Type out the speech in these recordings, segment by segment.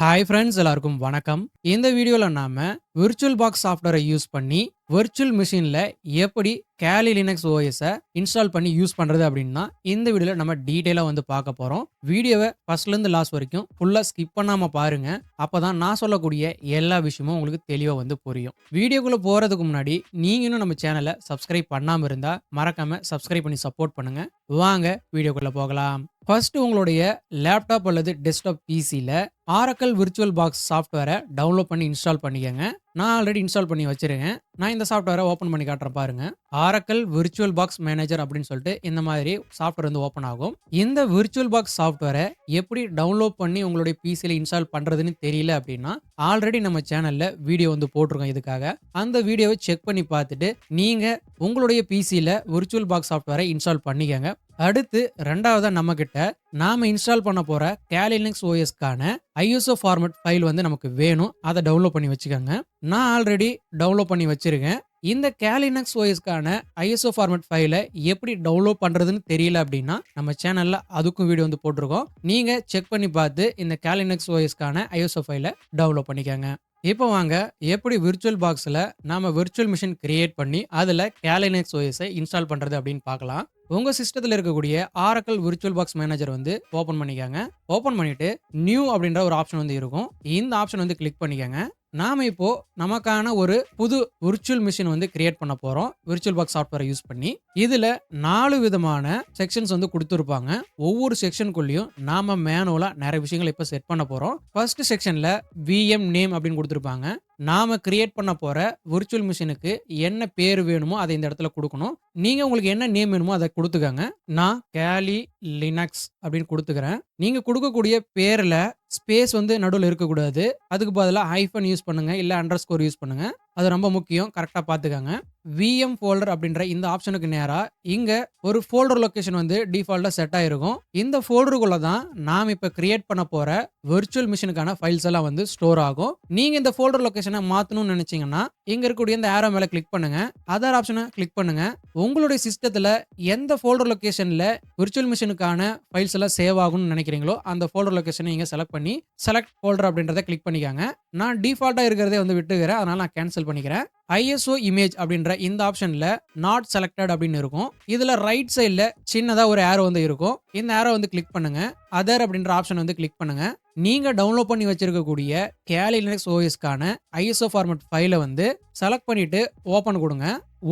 Hi friends, எல்லாருக்கும் வணக்கம். இந்த வீடியோல நாம விர்ச்சுவல் பாக்ஸ் சாஃப்ட்வேரை யூஸ் பண்ணி விர்ச்சுவல் மிஷின்ல எப்படி கேலி லினக்ஸ் ஓஎஸை இன்ஸ்டால் பண்ணி யூஸ் பண்றது அப்படின்னா இந்த வீடியோல நம்ம டீடைலா வந்து பார்க்க போறோம். வீடியோவை ஃபர்ஸ்ட்ல இருந்து லாஸ்ட் வரைக்கும் ஃபுல்லா ஸ்கிப் பண்ணாம பாருங்க. அப்பதான் நான் சொல்லக்கூடிய எல்லா விஷயமும் உங்களுக்கு தெளிவா வந்து புரியும். வீடியோக்குள்ள போறதுக்கு முன்னாடி நீங்க இன்னும் நம்ம சேனலை சப்ஸ்கிரைப் பண்ணாம இருந்தா மறக்காம சப்ஸ்கிரைப் பண்ணி சப்போர்ட் பண்ணுங்க. வாங்க வீடியோக்குள்ள போகலாம். ஃபர்ஸ்ட் உங்களுடைய லேப்டாப் அல்லது டெஸ்க்டாப் பிசில ஆரக்கிள் விர்ச்சுவல் பாக்ஸ் சாஃப்ட்வேரை டவுன்லோட் பண்ணி இன்ஸ்டால் பண்ணிக்கங்க. நான் ஆல்ரெடி இன்ஸ்டால் பண்ணி வச்சிருக்கேன். நான் இந்த சாஃப்ட்வேரை ஓப்பன் பண்ணி காட்டுறேன் பாருங்க. ஆரக்கிள் விர்ச்சுவல் பாக்ஸ் மேனேஜர் அப்படின்னு சொல்லிட்டு இந்த மாதிரி சாஃப்ட்வேர் வந்து ஓப்பன் ஆகும். இந்த விர்ச்சுவல் பாக்ஸ் சாஃப்ட்வேரை எப்படி டவுன்லோட் பண்ணி உங்களுடைய பிசில இன்ஸ்டால் பண்றதுன்னு தெரியல அப்படின்னா ஆல்ரெடி நம்ம சேனல்ல வீடியோ வந்து போட்டிருக்கோம் இதுக்காக. அந்த வீடியோவை செக் பண்ணி பார்த்துட்டு நீங்க உங்களுடைய பிசில விர்ச்சுவல் பாக்ஸ் சாஃப்ட்வேரை இன்ஸ்டால் பண்ணிக்கங்க. அடுத்து ரெண்டாவதா நம்ம கிட்ட நாம இன்ஸ்டால் பண்ண போற கேலி லினக்ஸ் ஓஎஸ்க்கான ஐஎஸ்ஓ ஃபார்மேட் ஃபைல் வந்து நமக்கு வேணும். அதை டவுன்லோட் பண்ணி வச்சுக்கோங்க. நான் ஆல்ரெடி டவுன்லோட் பண்ணி வச்சிருக்கேன். இந்த கேலி லினக்ஸ் ஓஎஸ்க்கான ஐஎஸ்ஓ ஃபார்மேட் ஃபைலை எப்படி டவுன்லோட் பண்றதுன்னு தெரியல அப்படின்னா நம்ம சேனல்ல அதுக்கும் வீடியோ வந்து போட்டிருக்கோம். நீங்க செக் பண்ணி பார்த்து இந்த கேலி லினக்ஸ் ஓஎஸ்க்கான ஐஎஸ்ஓ ஃபைலை டவுன்லோட் பண்ணிக்கோங்க. இப்போ வாங்க எப்படி விர்ச்சுவல் பாக்ஸில் நாம விர்ச்சுவல் மிஷின் கிரியேட் பண்ணி அதில் கேலி லினக்ஸ் ஓஎஸை இன்ஸ்டால் பண்ணுறது அப்படின்னு பார்க்கலாம். உங்கள் சிஸ்டத்தில் இருக்கக்கூடிய ஆரக்கிள் விர்ச்சுவல் பாக்ஸ் மேனேஜர் வந்து ஓப்பன் பண்ணிக்கோங்க. ஓப்பன் பண்ணிட்டு நியூ அப்படின்ற ஒரு ஆப்ஷன் வந்து இருக்கும். இந்த ஆப்ஷன் வந்து கிளிக் பண்ணிக்கோங்க. நாம இப்போ நமக்கான ஒரு புது விர்ச்சுவல் மிஷின் வந்து கிரியேட் பண்ண போறோம் விர்ச்சுவல் பாக்ஸ் சாஃப்ட்வேரை யூஸ் பண்ணி. இதுல 4 விதமான செக்ஷன்ஸ் வந்து கொடுத்துருப்பாங்க. ஒவ்வொரு செக்ஷனுக்குள்ளேயும் நாம மேனுவலா நிறைய விஷயங்களை இப்போ செட் பண்ண போறோம். ஃபர்ஸ்ட் செக்ஷன்ல விஎம் நேம் அப்படின்னு கொடுத்துருப்பாங்க. நாம கிரியேட் பண்ண போற விர்ச்சுவல் மிஷினுக்கு என்ன பேர் வேணுமோ அதை இந்த இடத்துல கொடுக்கணும். நீங்க உங்களுக்கு என்ன நேம் வேணுமோ அதை கொடுத்துக்கங்க. நான் கேலி லினக்ஸ் அப்படின்னு கொடுத்துக்கிறேன். நீங்க கொடுக்கக்கூடிய பேர்ல ஸ்பேஸ் வந்து நடுவில் இருக்கக்கூடாது. அதுக்கு பதிலாக ஹைஃபன் யூஸ் பண்ணுங்க, இல்லை அண்டர்ஸ்கோர் யூஸ் பண்ணுங்க. அது ரொம்ப முக்கியம், கரெக்டாக பார்த்துக்கங்க. விஎம் ஃபோல்டர் அப்படின்ற இந்த ஆப்ஷனுக்கு நேராக இங்க ஒரு ஃபோல்டர் லொகேஷன் வந்து டிஃபால்ட்டாக செட் ஆயிருக்கும். இந்த ஃபோல்டருக்குள்ள தான் நாம் இப்போ கிரியேட் பண்ண போற விர்ச்சுவல் மிஷினுக்கான ஃபைல்ஸ் எல்லாம் வந்து ஸ்டோர் ஆகும். நீங்க இந்த ஃபோல்டர் லொகேஷனை மாற்றணும்னு நினைச்சீங்கன்னா இங்க இருக்கக்கூடிய இந்த ஆரோ மேலே கிளிக் பண்ணுங்க. அதர் ஆப்ஷனை கிளிக் பண்ணுங்க. உங்களுடைய சிஸ்டத்தில் எந்த ஃபோல்டர் லொகேஷன்ல விர்ச்சுவல் மிஷினுக்கான ஃபைல்ஸ் எல்லாம் சேவ் ஆகும்னு நினைக்கிறீங்களோ அந்த ஃபோல்டர் லொகேஷனை இங்க செலக்ட் பண்ணி செலக்ட் ஃபோல்டர் அப்படின்றத கிளிக் பண்ணிக்கோங்க. நான் டிஃபால்ட்டா இருக்கிறதே வந்து விட்டுக்கிறேன், அதனால நான் கேன்சல் பண்ணிக்கிறேன். ஐஎஸ்ஓ இமேஜ் அப்படின்ற இந்த ஆப்ஷன்ல நாட் செலக்டட் அப்படின்னு இருக்கும். இதுல ரைட் சைட்ல சின்னதா ஒரு ஆரோ வந்து இருக்கும். இந்த ஆரோ வந்து கிளிக் பண்ணுங்க. அதர் அப்படின்ற ஆப்ஷன் வந்து கிளிக் பண்ணுங்க. நீங்க டவுன்லோட் பண்ணி வச்சிருக்கக்கூடிய கேலி லினக்ஸ் ஓஎஸ்க்கான ஐஎஸ்ஓ ஃபார்மேட் ஃபைலை வந்து செலக்ட் பண்ணிட்டு ஓபன் கொடுங்க.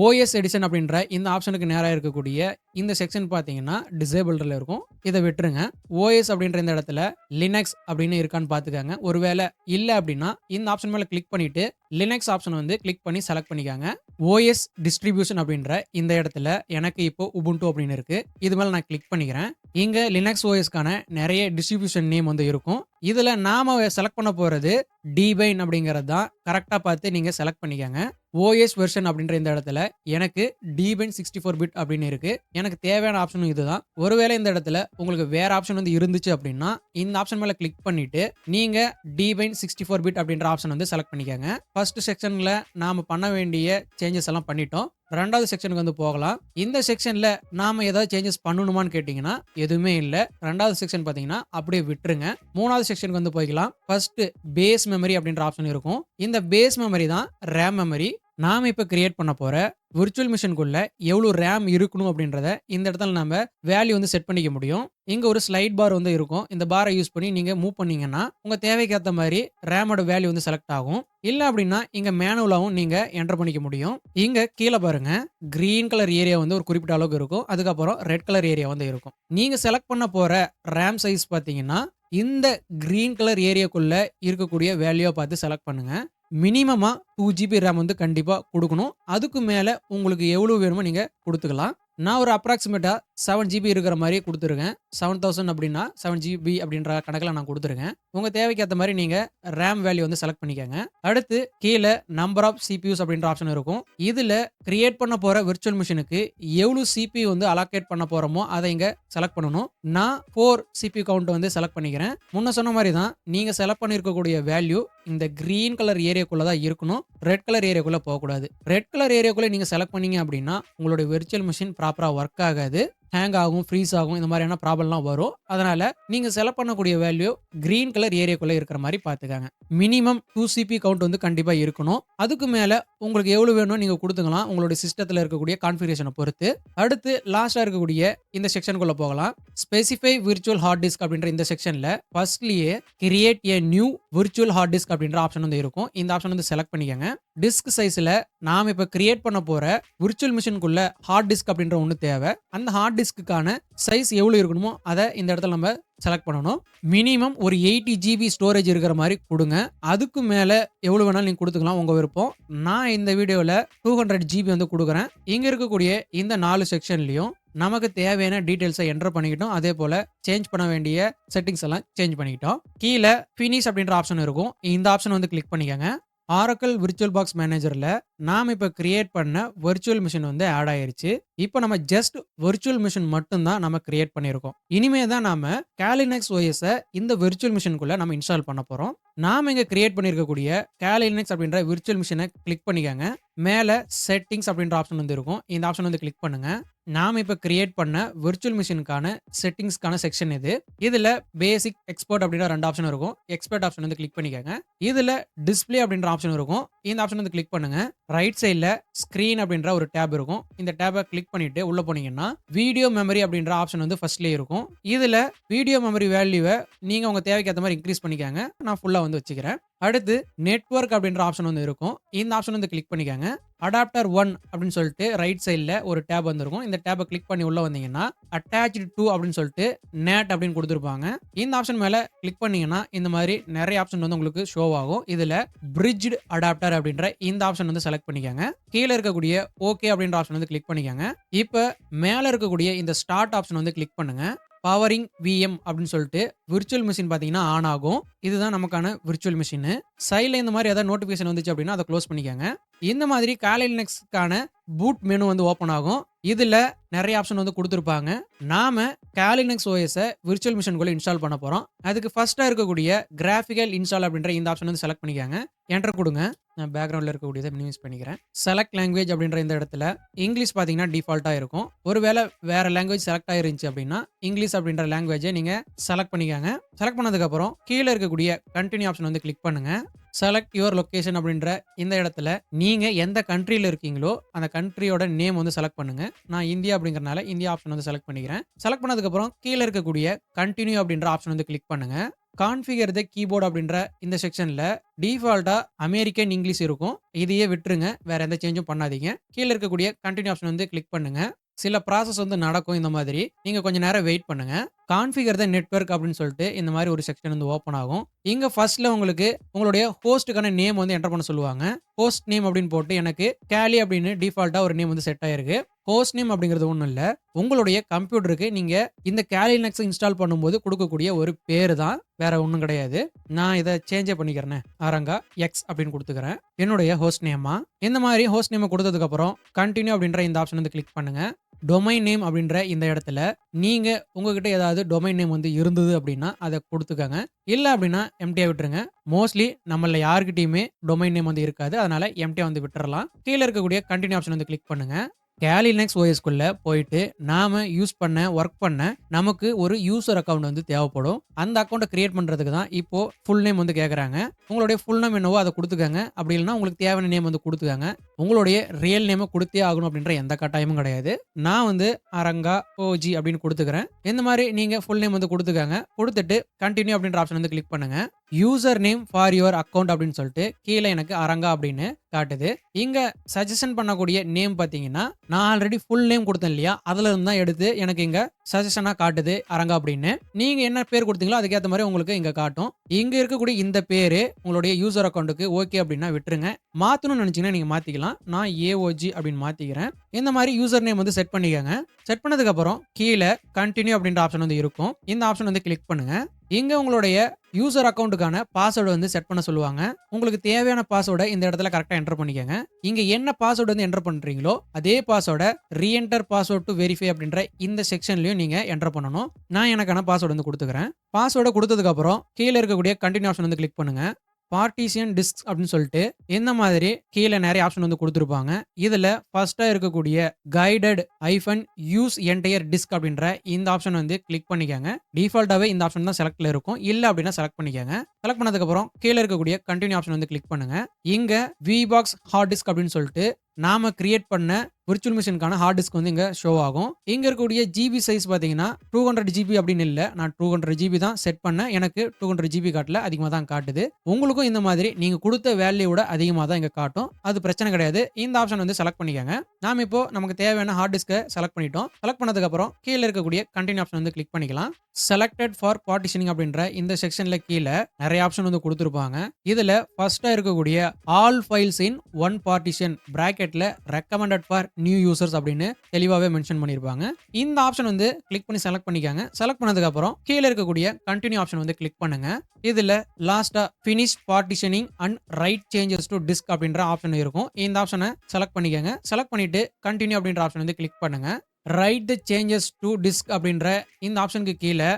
ஓஎஸ் எடிஷன் அப்படின்ற இந்த ஆப்ஷனுக்கு நேராக இருக்கக்கூடிய இந்த செக்ஷன் பார்த்தீங்கன்னா டிசேபிள்ல இருக்கும். இதை விட்டுருங்க. ஓஎஸ் அப்படின்ற இந்த இடத்துல லினக்ஸ் அப்படின்னு இருக்கான்னு பார்த்துக்கங்க. ஒருவேளை இல்லை அப்படின்னா இந்த ஆப்ஷன் மேலே கிளிக் பண்ணிட்டு லினக்ஸ் ஆப்ஷன் வந்து கிளிக் பண்ணி செலக்ட் பண்ணிக்காங்க. ஓஎஸ் டிஸ்ட்ரிபியூஷன் அப்படின்ற இந்த இடத்துல எனக்கு இப்போ உபுண்டு அப்படின்னு இருக்கு. இது மேலே நான் கிளிக் பண்ணிக்கிறேன். இங்க லினக்ஸ் ஓஎஸ்க்கான நிறைய டிஸ்ட்ரிபியூஷன் நேம் வந்து இருக்கும். இதுல நாம செலக்ட் பண்ண போறது டிபைன் அப்படிங்கிறது தான். கரெக்டா பார்த்து நீங்க செலக்ட் பண்ணிக்கங்க. ஓஎஸ் வெர்ஷன் அப்படின்ற இந்த இடத்துல எனக்கு டிபைன் 64 பிட் அப்படின்னு இருக்கு. எனக்கு தேவையான ஆப்ஷனும் இதுதான். ஒருவேளை இந்த இடத்துல உங்களுக்கு வேற ஆப்ஷன் வந்து இருந்துச்சு அப்படின்னா இந்த ஆப்ஷன் மேல கிளிக் பண்ணிட்டு நீங்க டிபைன் 64 பிட் அப்படின்ற ஆப்ஷன் வந்து செலக்ட் பண்ணிக்கங்க. ஃபர்ஸ்ட் செக்ஷன்ல நாம பண்ண வேண்டிய சேஞ்சஸ் எல்லாம் பண்ணிட்டோம். ரெண்டாவது செக்ஷனுக்கு வந்து போகலாம். இந்த செக்ஷன்ல நாம ஏதாவது சேஞ்சஸ் பண்ணணுமான்னு கேட்டீங்கன்னா எதுவுமே இல்லை. ரெண்டாவது செக்ஷன் பாத்தீங்கன்னா அப்படியே விட்டுருங்க. மூணாவது செக்ஷனுக்கு வந்து போய்க்கலாம். ஃபர்ஸ்ட் பேஸ் மெமரி அப்படின்ற ஆப்ஷன் இருக்கும். இந்த பேஸ் மெமரி தான் ரேம் மெமரி. நாம இப்ப கிரியேட் பண்ண போற விர்ச்சுவல் மிஷினுக்குள்ள எவ்வளவு ரேம் இருக்கணும் அப்படின்றத இந்த இடத்துல நம்ம வேல்யூ வந்து செட் பண்ணிக்க முடியும். இங்க ஒரு ஸ்லைட் பார் வந்து இருக்கும். இந்த பாரை யூஸ் பண்ணி நீங்க மூவ் பண்ணீங்கன்னா உங்க தேவைக்கு ஏற்ற மாதிரி ரேமோட வேல்யூ வந்து செலக்ட் ஆகும். இல்ல அப்படின்னா இங்க மேனுவலாவும் நீங்க என்டர் பண்ணிக்க முடியும். இங்க கீழே பாருங்க, கிரீன் கலர் ஏரியா வந்து ஒரு குறிப்பிட்ட அளவுக்கு இருக்கும். அதுக்கப்புறம் ரெட் கலர் ஏரியா வந்து இருக்கும். நீங்க செலக்ட் பண்ண போற ரேம் சைஸ் பாத்தீங்கன்னா இந்த கிரீன் கலர் ஏரியாக்குள்ள இருக்கக்கூடிய வேல்யூ பார்த்து செலக்ட் பண்ணுங்க. மினிமமா 2 GB ரேம் வந்து கண்டிப்பா கொடுக்கணும். அதுக்கு மேல உங்களுக்கு எவ்வளவு வேணுமோ நீங்க கொடுத்துக்கலாம். நான் ஒரு அப்ராக்சிமேட்டா 7 GB இருக்கிற மாதிரி கொடுத்துருக்கேன். 7000 அப்படின்னா 7 GB அப்படின்ற கணக்கில் நான் கொடுத்துருக்கேன். உங்க தேவைக்கு ஏற்ற மாதிரி நீங்க ரேம் வேல்யூ வந்து செலக்ட் பண்ணிக்கோங்க. அடுத்து கீழே நம்பர் ஆஃப் சிபியூஸ் அப்படின்ற ஆப்ஷன் இருக்கும். இதுல கிரியேட் பண்ண போற விர்ச்சுவல் மிஷினுக்கு எவ்வளவு சிபியூ வந்து அலோகேட் பண்ண போறோமோ அதை இங்க செலக்ட் பண்ணணும். நான் 4 சிபியூ கவுண்ட் வந்து செலக்ட் பண்ணிக்கிறேன். முன்ன சொன்ன மாதிரி தான் நீங்க செலக்ட் பண்ணிருக்கக்கூடிய வேல்யூ இந்த கிரீன் கலர் ஏரியாக்குள்ள தான் இருக்கணும். ரெட் கலர் ஏரியாக்குள்ள போகக்கூடாது. ரெட் கலர் ஏரியாக்குள்ள நீங்க செலக்ட் பண்ணீங்க அப்படின்னா உங்களுடைய விர்ச்சுவல் மிஷின் ப்ராப்பரா ஒர்க் ஆகாது. ஹேங் ஆகும், ஃப்ரீஸ் ஆகும். இந்த மாதிரியான ப்ராப்ளம்லாம் வரும். அதனால நீங்க செலக்ட் பண்ணக்கூடிய வேல்யூ கிரீன் கலர் ஏரியாக்குள்ள இருக்கிற மாரி பார்த்துக்கங்க. மினிமம் 2 சிபி கவுண்ட் வந்து கண்டிப்பா இருக்கணும். அதுக்கு மேல உங்களுக்கு எவ்வளவு வேணுமோ நீங்க குடுத்துக்கலாம். உங்களுடைய சிஸ்டத்துல இருக்கக்கூடிய கான்ஃபிகரேஷன பொறுத்து. அடுத்து லாஸ்ட்டா இருக்கக்கூடிய இந்த செக்ஷனுக்குள்ள போகலாம். ஸ்பெசிஃபை விர்ச்சுவல் ஹார்ட் டிஸ்க் அப்படின்ற இந்த செக்ஷன்ல ஃபர்ஸ்ட்லயே create a new virtual hard disk அப்படின்ற ஆப்ஷன் வந்து இருக்கும். இந்த ஆப்ஷன் வந்து செலக்ட் பண்ணிக்கங்க. டிஸ்க் சைஸ்ல நாம இப்ப கிரியேட் பண்ண போற விர்ச்சுவல் மிஷினுக்குள்ள ஹார்ட் டிஸ்க் அப்படின்ற ஒண்ணு தேவை. அந்த ஹார்ட் டிஸ்க்குக்கான சைஸ் எவ்வளவு இருக்கணுமோ அதை இந்த இடத்துல நம்ம செலக்ட் பண்ணணும். மினிமம் ஒரு 80 ஜிபி ஸ்டோரேஜ் இருக்கிற மாதிரி கொடுங்க. அதுக்கு மேல எவ்வளவு வேணாலும் நீங்க கொடுத்துக்கலாம், உங்க விருப்பம். நான் இந்த வீடியோல 200 ஜிபி வந்து கொடுக்குறேன். இங்க இருக்கக்கூடிய இந்த 4 செக்ஷன்லயும் நமக்கு தேவையான டீடைல்ஸை என்டர் பண்ணிக்கிட்டோம். அதே போல சேஞ்ச் பண்ண வேண்டிய செட்டிங்ஸ் எல்லாம் சேஞ்ச் பண்ணிக்கிட்டோம். கீழே ஃபினிஷ் அப்படின்ற ஆப்ஷன் இருக்கும். இந்த ஆப்ஷன் வந்து கிளிக் பண்ணிக்கங்க. ஆரக்கிள் விர்ச்சுவல் பாக்ஸ் மேனேஜர்ல நாம இப்ப கிரியேட் பண்ண விர்ச்சுவல் மிஷின் வந்து ஆட் ஆயிருச்சு. இப்போ நம்ம ஜஸ்ட் விர்ச்சுவல் மிஷின் மட்டும் தான் நம்ம கிரியேட் பண்ணியிருக்கோம். இனிமே தான் நாம கேலினெக்ஸ் OS இந்த விர்ச்சுவல் மிஷினுக்குள்ள நம்ம இன்ஸ்டால் பண்ண போறோம். நாம இங்க கிரியேட் பண்ணியிருக்கக்கூடிய கேலினெக்ஸ் அப்படின்ற விர்ச்சுவல் மிஷினை கிளிக் பண்ணிக்கங்க. மேல செட்டிங்ஸ் அப்படின்ற ஆப்ஷன் வந்து இருக்கும். இந்த ஆப்ஷன் வந்து கிளிக் பண்ணுங்க. நாம இப்ப கிரியேட் பண்ண விர்ச்சுவல் மிஷினுக்கான செட்டிங்ஸ்க்கான செக்ஷன் இது. இதுல பேசிக், எக்ஸ்பர்ட் அப்படின்ற 2 ஆப்ஷன் இருக்கும். எக்ஸ்பர்ட் ஆப்ஷன் வந்து கிளிக் பண்ணிக்கங்க. இதுல டிஸ்ப்ளே அப்படின்ற ஆப்ஷன் இருக்கும். இந்த ஆப்ஷன் வந்து கிளிக் பண்ணுங்க. ரைட் சைடுல ஸ்கிரீன் அப்படின்ற ஒரு டேப் இருக்கும். இந்த டேபை கிளிக் பண்ணிட்டு உள்ள போனீங்கன்னா வீடியோ மெமரி அப்படின்ற ஆப்ஷன் வந்து ஃபர்ஸ்ட்லயே இருக்கும். இதுல வீடியோ மெமரி வேல்யூவை நீங்க உங்க தேவைக்கு ஏற்ற மாதிரி இன்க்ரீஸ் பண்ணிக்கங்க. நான் ஃபுல்லா வந்து வச்சுக்கிறேன். அடுத்து நெட்வொர்க் அப்படின்ற ஆப்ஷன் வந்து இருக்கும். இந்த ஆப்ஷன் வந்து கிளிக் பண்ணிக்கங்க. அடாப்டர் 1 அப்படின்னு சொல்லிட்டு ரைட் சைடுல ஒரு டேப் வந்திருக்கும். இந்த டேபை கிளிக் பண்ணி உள்ள வந்தீங்கன்னா அட்டாச்டு டு அப்படின்னு சொல்லிட்டு நேட் அப்படின்னு கொடுத்துருப்பாங்க. இந்த ஆப்ஷன் மேல கிளிக் பண்ணீங்கன்னா இந்த மாதிரி நிறைய ஆப்ஷன் வந்து உங்களுக்கு ஷோ ஆகும். இதுல பிரிட்ஜ்டு அடாப்டர் அப்படின்ற இந்த ஆப்ஷன் வந்து செலக்ட் பண்ணிக்கங்க. கீழே இருக்கக்கூடிய ஓகே அப்படின்ற ஆப்ஷன் வந்து கிளிக் பண்ணிக்கங்க. இப்ப மேல இருக்கக்கூடிய இந்த ஸ்டார்ட் ஆப்ஷன் வந்து கிளிக் பண்ணுங்க. பவரிங் விஎம் அப்படின்னு சொல்லிட்டு விர்ச்சுவல் மிஷின் பார்த்தீங்கன்னா ஆன் ஆகும். இதுதான் நமக்கான விர்ச்சுவல் மிஷின். சைடில் இந்த மாதிரி ஏதாவது நோட்டிஃபிகேஷன் வந்துச்சு அப்படின்னா அதை க்ளோஸ் பண்ணிக்கோங்க. இந்த மாதிரி Kali Linuxக்கான பூட் மெனு வந்து ஓப்பன் ஆகும். இதில் நிறைய ஆப்ஷன் வந்து கொடுத்துருப்பாங்க. நாம Kali Linux OS விர்ச்சுவல் மிஷின்குள்ள இன்ஸ்டால் பண்ண போகிறோம். அதுக்கு ஃபர்ஸ்ட்டாக இருக்கக்கூடிய கிராஃபிக்கல் இன்ஸ்டால் அப்படின்ற இந்த ஆப்ஷன் வந்து செலக்ட் பண்ணிக்கோங்க. என்டர் கொடுங்க. நான் பேக்ரவுண்டில் இருக்கக்கூடியதை மினிமைஸ் பண்ணிக்கிறேன். செலக்ட் லாங்குவேஜ் அப்படின்ற இந்த இடத்துல இங்கிலீஷ் பார்த்தீங்கன்னா டிஃபால்ட்டாக இருக்கும். ஒருவேளை வேற லாங்குவேஜ் செலக்ட் ஆயிருந்துச்சு அப்படின்னா இங்கிலீஷ் அப்படின்ற லாங்குவேஜை நீங்கள் செலக்ட் பண்ணிக்கோங்க. செலக்ட் பண்ணதுக்கப்புறம் கீழே இருக்கக்கூடிய கண்டினியூ ஆப்ஷன் வந்து கிளிக் பண்ணுங்க. செலக்ட் யுவர் லொகேஷன் அப்படின்ற இந்த இடத்துல நீங்க எந்த கண்ட்ரியில் இருக்கீங்களோ அந்த கண்ட்ரியோட நேம் வந்து செலக்ட் பண்ணுங்க. நான் இந்தியா அப்படிங்கறனால இந்தியா ஆப்ஷன் வந்து செலக்ட் பண்ணிக்கிறேன். செலக்ட் பண்ணதுக்கப்புறம் கீழே இருக்கக்கூடிய கண்டினியூ அப்படின்ற ஆப்ஷன் வந்து கிளிக் பண்ணுங்க. கான்ஃபிகர் த கீபோர்டு அப்படின்ற இந்த செக்ஷன்ல டிஃபால்ட்டா அமெரிக்கன் இங்கிலீஷ் இருக்கும். இதையே விட்டுருங்க, வேற எந்த சேஞ்சும் பண்ணாதீங்க. கீழே இருக்கக்கூடிய கண்டினியூ ஆப்ஷன் வந்து கிளிக் பண்ணுங்க. சில ப்ராசஸ் வந்து நடக்கும். இந்த மாதிரி நீங்க கொஞ்ச நேரம் வெயிட் பண்ணுங்க. கான்ஃபிகர் த நெட்வொர்க் அப்படின்னு சொல்லிட்டு இந்த மாதிரி ஒரு செக்ஷன் வந்து ஓப்பன் ஆகும். இங்க ஃபர்ஸ்ட்ல உங்களுக்கு உங்களுடைய ஹோஸ்ட்டுக்கான நேம் வந்து என்டர் பண்ண சொல்லுவாங்க. ஹோஸ்ட் நேம் அப்படின்னு போட்டு எனக்கு Kali அப்படின்னு டிஃபால்ட்டா ஒரு நேம் வந்து செட் ஆயிருக்கு. ஹோஸ்ட் நேம் அப்படிங்கிறது ஒன்றும் இல்லை, உங்களுடைய கம்ப்யூட்டருக்கு நீங்க இந்த Kali Linux இன்ஸ்டால் பண்ணும்போது கொடுக்கக்கூடிய ஒரு பேர் தான், வேற ஒன்றும் கிடையாது. நான் இதை சேஞ்சே பண்ணிக்கிறேன். அரங்கா எக்ஸ் அப்படின்னு கொடுத்துக்கிறேன் என்னுடைய ஹோஸ்ட் நேமா. இந்த மாதிரி ஹோஸ்ட் நேமை கொடுத்ததுக்கு அப்புறம் கண்டினியூ அப்படின்ற இந்த ஆப்ஷன் வந்து கிளிக் பண்ணுங்க. டொமைன் நேம் அப்படின்ற இந்த இடத்துல நீங்க உங்ககிட்ட ஏதாவது டொமைன் நேம் வந்து இருந்தது அப்படின்னா அதை கொடுத்துக்கங்க. இல்லை அப்படின்னா எம்டியா விட்டுருங்க. மோஸ்ட்லி நம்மள யாருக்கிட்டையுமே டொமைன் நேம் வந்து இருக்காது, அதனால எம்டியா வந்து விட்டுறலாம். கீழே இருக்கக்கூடிய கண்டினியூ ஆப்ஷன் வந்து கிளிக் பண்ணுங்க. Kali Linux OS குள்ள போயிட்டு நாம யூஸ் பண்ண ஒர்க் பண்ண நமக்கு ஒரு யூசர் அக்கௌண்ட் வந்து தேவைப்படும். அந்த அக்கௌண்ட்டை கிரியேட் பண்றதுக்கு தான் இப்போ ஃபுல் நேம் வந்து கேட்குறாங்க. உங்களுடைய ஃபுல் நேம் என்னவோ அதை கொடுத்துக்கங்க. அப்படி இல்லைன்னா உங்களுக்கு தேவையான நேம் வந்து கொடுத்துக்கங்க. உங்களுடைய ரியல் நேமை கொடுத்தே ஆகணும் அப்படின்ற எந்த கட்டாயமும் கிடையாது. நான் வந்து அரங்கா ஓஜி அப்படின்னு கொடுத்துக்கிறேன். இந்த மாதிரி நீங்க ஃபுல் நேம் வந்து கொடுத்துக்கங்க. கொடுத்துட்டு கண்டினியூ அப்படின்ற ஆப்ஷன் வந்து கிளிக் பண்ணுங்க. User name for your account அப்படின்னு சொல்லிட்டு கீழே எனக்கு அரங்கா அப்படின்னு காட்டுது. இங்க சஜஷன் பண்ணக்கூடிய நேம் பார்த்தீங்கன்னா நான் ஆல்ரெடி ஃபுல் நேம் கொடுத்தேன் இல்லையா, அதுல இருந்து தான் எடுத்து எனக்கு இங்க சஜஷனா காட்டுது அரங்கா அப்படின்னு. நீங்க என்ன பேர் கொடுத்தீங்களோ அதுக்கேற்ற மாதிரி உங்களுக்கு இங்க காட்டும். இங்க இருக்கக்கூடிய இந்த பேரு உங்களுடைய யூசர் அக்கௌண்ட்டுக்கு ஓகே அப்படின்னா விட்டுருங்க. மாத்தணும்னு நினைச்சீங்கன்னா நீங்க மாத்திக்கலாம். நான் ஏஓஜி அப்படின்னு மாத்திக்கிறேன். இந்த மாதிரி யூசர் நேம் வந்து செட் பண்ணிக்கோங்க. செட் பண்ணதுக்கு அப்புறம் கீழே கண்டினியூ அப்படின்ற ஆப்ஷன் வந்து இருக்கும். இந்த ஆப்ஷன் வந்து கிளிக் பண்ணுங்க. இங்க உங்களுடைய யூசர் அக்கௌண்ட்டுக்கான பாஸ்வேர்டு வந்து செட் பண்ண சொல்லுவாங்க. உங்களுக்கு தேவையான பாஸ்வேர்டை இந்த இடத்துல கரெக்டாக என்டர் பண்ணிக்கோங்க. இங்க என்ன பாஸ்வேர்டு வந்து என்டர் பண்றீங்களோ அதே பாஸ்வேர்டை ரீஎன்டர் பாஸ்வேர்ட் டு வெரிஃபை அப்படின்ற இந்த செக்ஷன்லயும் நீங்க என்டர் பண்ணணும். நான் எனக்கான பாஸ்வேர்டு வந்து கொடுத்துக்கிறேன். பாஸ்வேர்டை கொடுத்ததுக்கு அப்புறம் கீழே இருக்கக்கூடிய கண்டினியூ ஆப்ஷன் வந்து கிளிக் பண்ணுங்க. பார்ட்டிஷன் டிஸ்க் அப்படின்னு சொல்லிட்டு இந்த மாதிரி கீழே நிறைய ஆப்ஷன் வந்து கொடுத்துருப்பாங்க. இதுல ஃபர்ஸ்டா இருக்கக்கூடிய கைடட் ஐஃபன் யூஸ் என்டையர் டிஸ்க் அப்படின்ற இந்த ஆப்ஷன் வந்து கிளிக் பண்ணிக்கோங்க. டிஃபால்ட்டாவே இந்த ஆப்ஷன் தான் செலக்ட்ல இருக்கும். இல்ல அப்படின்னா செலக்ட் பண்ணிக்கோங்க. செலக்ட் பண்ணதுக்கு அப்புறம் கீழே இருக்கக்கூடிய கண்டினியூ ஆப்ஷன் வந்து கிளிக் பண்ணுங்க. இங்க விபாக்ஸ் ஹார்ட் டிஸ்க் அப்படின்னு சொல்லிட்டு நாம கிரியேட் பண்ண விர்ச்சுவல் மிஷினுக்கான ஹார்ட் டிஸ்க் வந்து இங்க ஷோ ஆகும். இங்க இருக்கக்கூடிய ஜிபி சைஸ் பாத்தீங்கன்னா 200 ஜிபி அப்படின்னு இல்ல. நான் 200 ஜிபி தான் செட் பண்ணேன். எனக்கு 200 ஜிபி காட்டல, அதிகமாக தான் காட்டுது. உங்களுக்கும் இந்த மாதிரி நீங்க கொடுத்த வேல்யூவோட அதிகமாக தான் இங்க காட்டும். அது பிரச்சனை கிடையாது. இந்த ஆப்ஷன் வந்து செலக்ட் பண்ணிக்கோங்க. நாம இப்போ நமக்கு தேவையான ஹார்ட் டிஸ்கை செலக்ட் பண்ணிட்டோம். செலக்ட் பண்ணதுக்கு அப்புறம் கீழே இருக்கக்கூடிய கண்டினியூ ஆப்ஷன் வந்து கிளிக் பண்ணிக்கலாம். செலக்டட் ஃபார் பார்ட்டிஷனிங் அப்படின்ற இந்த செக்ஷன்ல கீழே நிறைய ஆப்ஷன் வந்து கொடுத்துருப்பாங்க. இதுல ஃபர்ஸ்டா இருக்கக்கூடிய all files in one partition பிராக்கெட்ல ரெக்கமெண்டட் ஃபார் நியூ யூசர்ஸ் அப்படின்னு தெளிவாகவே மென்ஷன் பண்ணியிருப்பாங்க. இந்த ஆப்ஷன் வந்து கிளிக் பண்ணி செலக்ட் பண்ணிக்காங்க. செலக்ட் பண்ணதுக்கு அப்புறம் கீழே இருக்கக்கூடிய கண்டினியூ ஆப்ஷன் வந்து கிளிக் பண்ணுங்க. இதுல லாஸ்டா finish partitioning and right changes to disk அப்படின்ற ஆப்ஷன் இருக்கும். இந்த ஆப்ஷனை செலக்ட் பண்ணிக்கங்க. செலக்ட் பண்ணிட்டு கண்டினியூ அப்படின்ற ஆப்ஷன் வந்து கிளிக் பண்ணுங்க. Right the changes to disk அப்படின்ற இந்த ஆப்ஷனுக்கு கீழே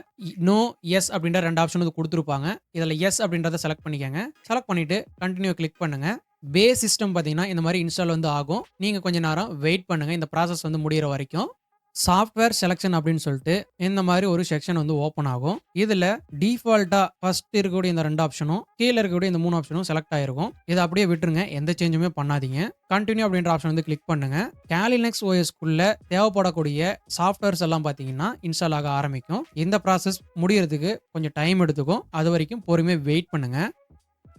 நோ எஸ் அப்படின்ற 2 ஆப்ஷன் வந்து கொடுத்துருப்பாங்க. இதில் எஸ் அப்படின்றத செலக்ட் பண்ணிக்கோங்க. செலக்ட் பண்ணிட்டு கண்டினியூ கிளிக் பண்ணுங்க. பேஸ் சிஸ்டம் பார்த்தீங்கன்னா இந்த மாதிரி இன்ஸ்டால் வந்து ஆகும். நீங்கள் கொஞ்ச நேரம் வெயிட் பண்ணுங்க, இந்த ப்ராசஸ் வந்து முடிகிற வரைக்கும். சாஃப்ட்வேர் செலக்ஷன் அப்படின்னு சொல்லிட்டு இந்த மாதிரி ஒரு செக்ஷன் வந்து ஓப்பன் ஆகும். இதில் டிஃபால்ட்டா ஃபர்ஸ்ட் இருக்கக்கூடிய இந்த 2 ஆப்ஷனும் கீழே இருக்கக்கூடிய இந்த 3 ஆப்ஷனும் செலக்ட் ஆயிருக்கும். இதை அப்படியே விட்டுருங்க, எந்த சேஞ்சுமே பண்ணாதீங்க. கண்டினியூ அப்படின்ற ஆப்ஷன் வந்து கிளிக் பண்ணுங்க. Kali Linux OSக்குள்ள தேவைப்படக்கூடிய சாஃப்ட்வேர்ஸ் எல்லாம் பார்த்தீங்கன்னா இன்ஸ்டால் ஆக ஆரம்பிக்கும். இந்த ப்ராசஸ் முடியறதுக்கு கொஞ்சம் டைம் எடுத்துக்கும். அது வரைக்கும் பொறுமையாக வெயிட் பண்ணுங்க.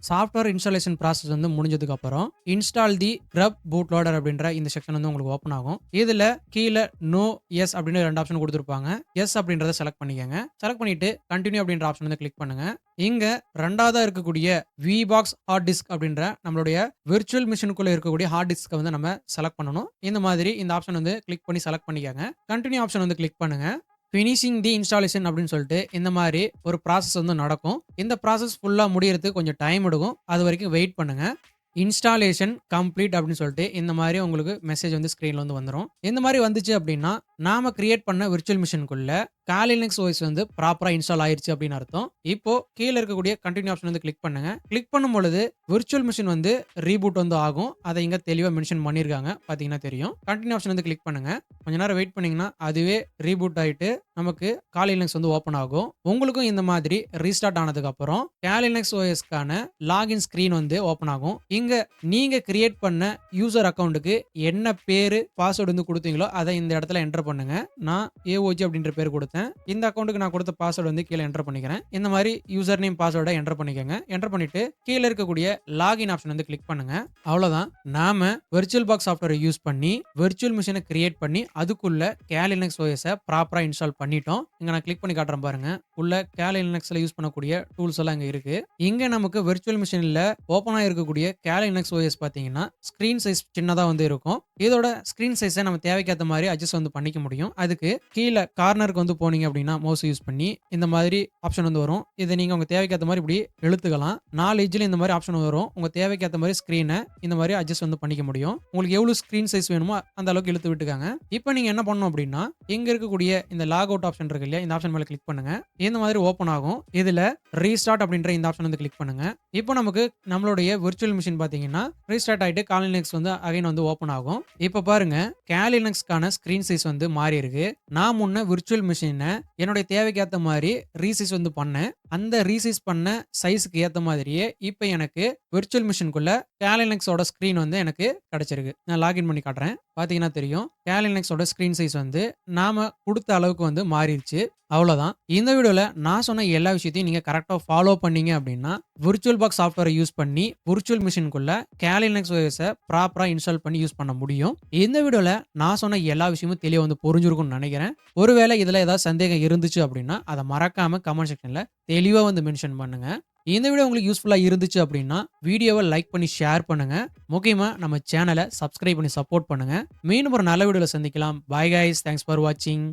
சாஃப்ட்வேர் இன்ஸ்டாலேஷன் ப்ராசஸ் வந்து முடிஞ்சதுக்கு அப்புறம் இன்ஸ்டால் தி grub bootloader அப்படின்ற இந்த செக்ஷன் வந்து உங்களுக்கு ஓப்பன் ஆகும். இதுல கீழே நோ எஸ் அப்படின்னு 2 ஆப்ஷன் கொடுத்துருப்பாங்க. எஸ் அப்படின்றத செலக்ட் பண்ணிக்கோங்க. செலக்ட் பண்ணிட்டு கண்டினியூ அப்படின்ற ஆப்ஷன் வந்து கிளிக் பண்ணுங்க. இங்க ரெண்டாவதா இருக்கக்கூடிய விபாக்ஸ் ஹார்ட் டிஸ்க் அப்படின்ற நம்மளுடைய விர்ச்சுவல் மிஷினுக்குள்ள இருக்கக்கூடிய ஹார்ட் டிஸ்கை வந்து நம்ம செலக்ட் பண்ணணும். இந்த மாதிரி இந்த ஆப்ஷன் வந்து கிளிக் பண்ணி செலக்ட் பண்ணிக்கோங்க. கண்டினியூ ஆப்ஷன் வந்து கிளிக் பண்ணுங்க. ஃபினிஷிங் தி இன்ஸ்டாலேஷன் அப்படின்னு சொல்லிட்டு இந்த மாதிரி ஒரு ப்ராசஸ் வந்து நடக்கும். இந்த ப்ராசஸ் ஃபுல்லாக முடியறதுக்கு கொஞ்சம் டைம் எடுக்கும். அது வரைக்கும் வெயிட் பண்ணுங்க. இன்ஸ்டாலேஷன் கம்ப்ளீட் அப்படின்னு சொல்லிட்டு இந்த மாதிரி உங்களுக்கு மெசேஜ் வந்து ஸ்க்ரீனில் வந்து வந்துடும். இந்த மாதிரி வந்துச்சு அப்படின்னா நாம கிரியேட் பண்ண விர்ச்சுவல் மிஷினுக்குள்ள Kali Linux OS வந்து ப்ராப்பராக இன்ஸ்டால் ஆயிருச்சு அப்படின்னு அர்த்தம். இப்போ கீழே இருக்கக்கூடிய கண்டினியூ ஆப்ஷன் வந்து கிளிக் பண்ணுங்க. கிளிக் பண்ணும் பொழுது விர்ச்சுவல் மிஷின் வந்து ரீபூட் வந்து ஆகும். அதை இங்க தெளிவாக மென்ஷன் பண்ணியிருக்காங்க, பார்த்தீங்கன்னா தெரியும். கண்டினியூ ஆப்ஷன் வந்து கிளிக் பண்ணுங்க. கொஞ்ச நேரம் வெயிட் பண்ணீங்கன்னா அதுவே ரீபூட் ஆகிட்டு நமக்கு Kali Linux வந்து ஓப்பன் ஆகும். உங்களுக்கும் இந்த மாதிரி ரீஸ்டார்ட் ஆனதுக்கு அப்புறம் Kali Linux OSக்கான லாகின் ஸ்க்ரீன் வந்து ஓப்பன் ஆகும். இங்க நீங்க கிரியேட் பண்ண யூசர் அக்கௌண்ட்டுக்கு என்ன பேரு பாஸ்வேர்டு வந்து கொடுத்தீங்களோ அதை இந்த இடத்துல என்டர் பண்ணுங்க. நான் AOG அப்படின்ற பேர் கொடுத்தேன். இந்த அக்கௌண்ட்டுக்கு நான் கொடுத்த பாஸ்வேர்டு வந்து கீழே என்டர் பண்ணிக்கிறேன். இந்த மாதிரி யூசர் நேம் பாஸ்வேர்டை என்டர் பண்ணிக்கோங்க. என்டர் பண்ணிட்டு கீழே இருக்கக்கூடிய லாகின் ஆப்ஷன் வந்து கிளிக் பண்ணுங்க. அவ்வளவுதான். நாம விர்ச்சுவல் பாக்ஸ் சாஃப்ட்வேரை யூஸ் பண்ணி விர்ச்சுவல் மிஷினை கிரியேட் பண்ணி அதுக்குள்ள Kali Linux OS ப்ராப்பரா இன்ஸ்டால் பண்ணிட்டோம். இங்க நான் கிளிக் பண்ணி காட்டுறேன் பாருங்க. உள்ள Kali Linuxல யூஸ் பண்ணக்கூடிய டூல்ஸ் எல்லாம் இங்க இருக்கு. இங்க நமக்கு விர்ச்சுவல் மிஷின்ல ஓப்பனா இருக்கக்கூடிய Kali Linux OS பாத்தீங்கன்னா ஸ்கிரீன் சைஸ் சின்னதா வந்து இருக்கும். இதோட ஸ்கிரீன் சைஸை நம்ம தேவைக்கேற்ற மாதிரி அட்ஜஸ்ட் வந்து பண்ணிக்க முடியும். அதுக்கு கீழே கார்னருக்கு வந்து போனீங்க அப்படின்னா மவுஸ் யூஸ் பண்ணி இந்த மாதிரி ஆப்ஷன் வந்து வரும். இதை நீங்க உங்க தேவைக்கேற்ற மாதிரி இப்படி இழுத்துக்கலாம். 4 எட்ஜ்ல இந்த மாதிரி ஆப்ஷன் வரும். உங்க தேவைக்கேற்ற மாதிரி ஸ்கிரீனை இந்த மாதிரி அட்ஜஸ்ட் வந்து பண்ணிக்க முடியும். உங்களுக்கு எவ்வளவு ஸ்கிரீன் சைஸ் வேணுமோ அந்த அளவுக்கு இழுத்து விட்டுக்காங்க. இப்போ நீங்க என்ன பண்ணணும் அப்படின்னா இங்க இருக்கக்கூடிய இந்த லாக் அவுட் ஆப்ஷன் இருக்கு இல்லையா, இந்த ஆப்ஷன் மேல கிளிக் பண்ணுங்க. இந்த மாதிரி ஓப்பன் ஆகும். இதுல ரீஸ்டார்ட் அப்படின்ற இந்த ஆப்ஷன் வந்து கிளிக் பண்ணுங்க. இப்போ நமக்கு நம்மளுடைய விர்ச்சுவல் மிஷின் பாத்தீங்கன்னா ரீஸ்டார்ட் ஆயிட்டு Kali Linux வந்து அகைன் வந்து ஓப்பன் ஆகும். இப்போ பாருங்க Kali Linuxக்கான ஸ்கிரீன் சைஸ் வந்து மாறி இருக்கு. நான் முன்ன விர்ச்சுவல் மிஷினை என்னுடைய தேவைக்கு ஏற்ற மாதிரி ரீசைஸ் வந்து பண்ணேன். அந்த ரீசைஸ் பண்ண சைஸ்க்கு ஏற்ற மாதிரியே இப்போ எனக்கு விர்ச்சுவல் மிஷினுக்குள்ள Kali Linuxோட ஸ்கிரீன் வந்து எனக்கு கிடைச்சிருக்கு. நான் லாகின் பண்ணி காட்டுறேன், பார்த்தீங்கன்னா தெரியும். Kali Linuxோட ஸ்கிரீன் சைஸ் வந்து நாம கொடுத்த அளவுக்கு வந்து மாறிடுச்சு. அவ்வளோதான். இந்த வீடியோவில் நான் சொன்ன எல்லா விஷயத்தையும் நீங்கள் கரெக்டாக ஃபாலோ பண்ணீங்க அப்படின்னா விர்ச்சுவல் பாக்ஸ் சாஃப்ட்வேரை யூஸ் பண்ணி விர்ச்சுவல் மிஷினுக்குள்ள Kali Linux OS ப்ராப்பராக இன்ஸ்டால் பண்ணி யூஸ் பண்ண முடியும். இந்த வீடியோவில் நான் சொன்ன எல்லா விஷயமும் தெளிவாக வந்து புரிஞ்சிருக்கும்னு நினைக்கிறேன். ஒருவேளை இதில் ஏதாவது சந்தேகம் இருந்துச்சு அப்படின்னா அதை மறக்காம கமெண்ட் செக்ஷனில் தெளிவாக வந்து மென்ஷன் பண்ணுங்க. இந்த வீடியோ உங்களுக்கு யூஸ்ஃபுல்லாக இருந்துச்சு அப்படின்னா வீடியோவை லைக் பண்ணி ஷேர் பண்ணுங்க. முக்கியமாக நம்ம சேனலை சப்ஸ்கிரைப் பண்ணி சப்போர்ட் பண்ணுங்க. மீண்டும் ஒரு நல்ல வீடியோவில் சந்திக்கலாம். பாய் கைஸ், தேங்க்ஸ் ஃபார் வாட்சிங்.